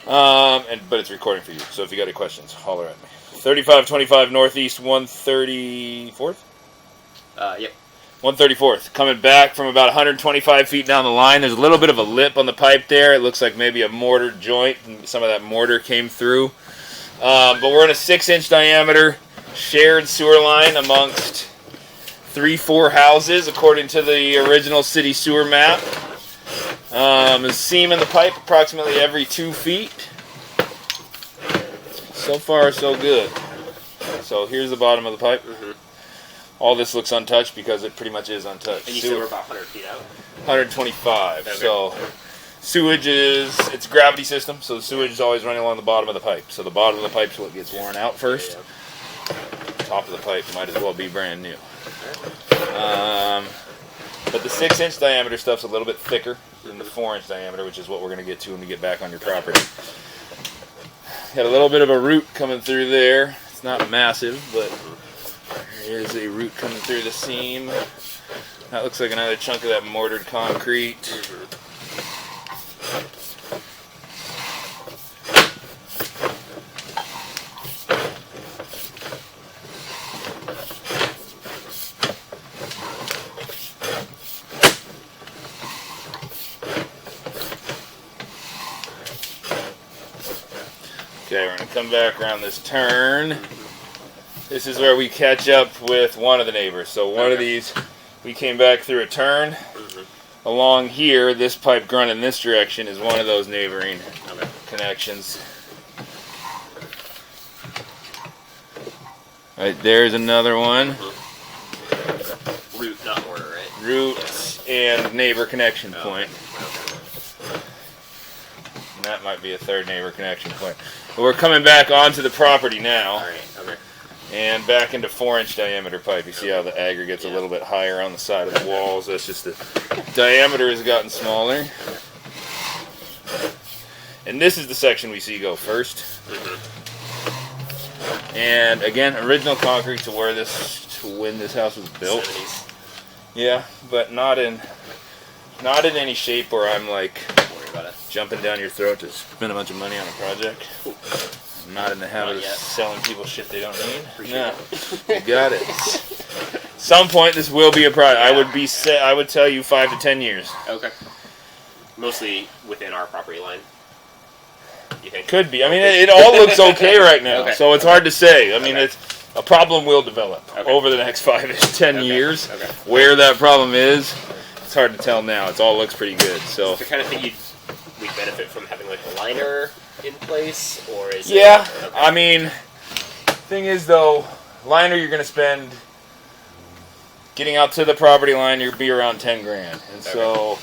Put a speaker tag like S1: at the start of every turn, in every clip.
S1: But it's recording for you, so if you got any questions, holler at me. 3525 Northeast 134th?
S2: Yep.
S1: 134th. Coming back from about 125 feet down the line. There's a little bit of a lip on the pipe there. It looks like maybe a mortar joint, and some of that mortar came through. But we're in a 6-inch diameter shared sewer line amongst 3-4 houses, according to the original city sewer map. A seam in the pipe approximately every 2 feet. So far, so good. So here's the bottom of the pipe.
S2: Mm-hmm.
S1: All this looks untouched because it pretty much is untouched.
S2: And you said we're about 100 feet out?
S1: 125.
S2: Okay.
S1: So sewage it's a gravity system, so the sewage is always running along the bottom of the pipe. So the bottom of the pipe is what gets worn out first. Yeah. Top of the pipe might as well be brand new. But the 6-inch diameter stuff's a little bit thicker than the 4-inch diameter, which is what we're going to get to when we get back on your property. Got a little bit of a root coming through there. It's not massive, but there is a root coming through the seam. That looks like another chunk of that mortared concrete. Okay, we're going to come back around this turn. This is where we catch up with one of the neighbors. So one of these, we came back through a turn. Along here, this pipe grunt in this direction is one of those neighboring connections. Right there's another one.
S2: Root, not mortar, right?
S1: Root and neighbor connection point. And that might be a third neighbor connection point. But we're coming back onto the property now.
S2: All right, okay.
S1: And back into 4-inch diameter pipe. You see how the aggregate's a little bit higher on the side of the walls. That's just the diameter has gotten smaller. And this is the section we see go first. And again, original concrete to when this house was built.
S2: 70s.
S1: Yeah, but not in any shape where I'm like jumping down your throat to spend a bunch of money on a project. I'm not in the habit of selling people shit they don't need. No, you got it. Some point this will be a project. Yeah. I would tell you 5 to 10 years.
S2: Okay. Mostly within our property line. You think?
S1: Could be. I mean, it all looks okay right now, so it's hard to say. I mean, it's a problem will develop over the next 5 to 10 years. Okay. Where that problem is, it's hard to tell now. It all looks pretty good. So
S2: is the kind of thing we benefit from having like a liner in place, or is
S1: it? I mean, thing is though, liner you're going to spend getting out to the property line. You'll be around 10 grand, and so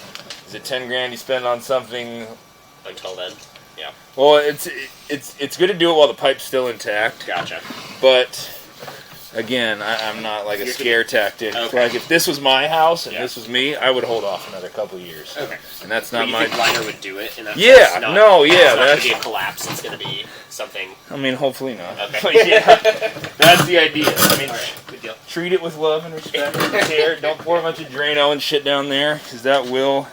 S1: is it 10 grand you spend on something
S2: until then? Yeah.
S1: Well, it's good to do it while the pipe's still intact.
S2: Gotcha.
S1: But again, I'm not like a scare tactic. Okay. Like if this was my house and this was me, I would hold off another couple of years. Okay. And that's not my.
S2: Think liner would do it? In that
S1: yeah.
S2: Not,
S1: no. Yeah.
S2: It's not going to be a collapse. It's going to be something.
S1: I mean, hopefully not.
S2: Okay.
S1: But yeah, that's the idea. I mean,
S2: good deal.
S1: Treat it with love and respect and care. Don't pour a bunch of Drano and shit down there, because that will